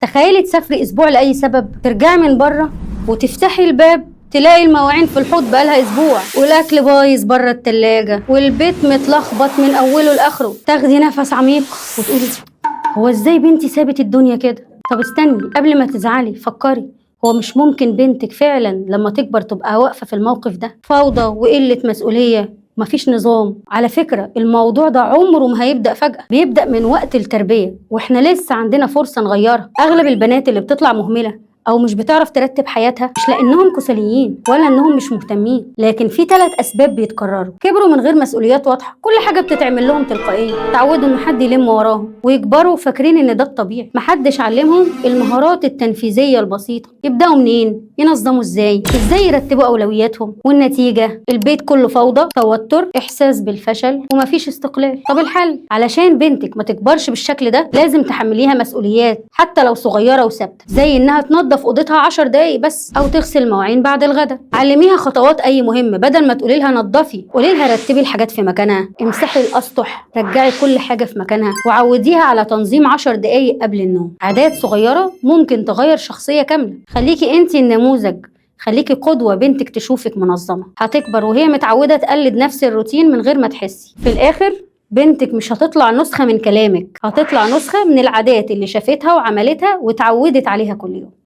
تخيلي تسافري اسبوع لاي سبب، ترجعي من بره وتفتحي الباب تلاقي المواعين في الحوض بقالها اسبوع، والاكل بايظ بره التلاجة، والبيت متلخبط من اوله لاخره. تاخدي نفس عميق وتقولي هو ازاي بنتي سابت الدنيا كده؟ طب استني، قبل ما تزعلي فكري، هو مش ممكن بنتك فعلا لما تكبر تبقى واقفة في الموقف ده؟ فوضى وقلة مسؤولية، مفيش نظام. على فكرة الموضوع ده عمره ما هيبدأ فجأة، بيبدأ من وقت التربية، واحنا لسه عندنا فرصة نغيرها. اغلب البنات اللي بتطلع مهملة او مش بتعرف ترتب حياتها مش لانهم كسليين ولا انهم مش مهتمين، لكن في 3 اسباب بيتكرروا. كبروا من غير مسؤوليات واضحه، كل حاجه بتتعمل لهم تلقائيا، تعودوا ان حد يلم وراهم، ويكبروا فاكرين ان ده الطبيعي. محدش علمهم المهارات التنفيذيه البسيطه، يبداوا منين، ينظموا ازاي يرتبوا اولوياتهم، والنتيجه البيت كله فوضى، توتر، احساس بالفشل، ومفيش استقلال. طب الحل؟ علشان بنتك ما تكبرش بالشكل ده لازم تحمليها مسؤوليات حتى لو صغيره وثابته، زي انها تنظف اوضتها 10 دقايق بس، او تغسل مواعين بعد الغداء. علميها خطوات اي مهمه، بدل ما تقولي لها نظفي قولي لها رتبي الحاجات في مكانها، امسحي الاسطح، رجعي كل حاجه في مكانها، وعوديها على تنظيم 10 دقايق قبل النوم. عادات صغيره ممكن تغير شخصيه كامله. خليكي انت النموذج، خليكي قدوة بنتك تشوفك منظمة. هتكبر وهي متعودة تقلد نفس الروتين من غير ما تحسي. في الآخر بنتك مش هتطلع نسخة من كلامك، هتطلع نسخة من العادات اللي شافتها وعملتها وتعودت عليها كل يوم.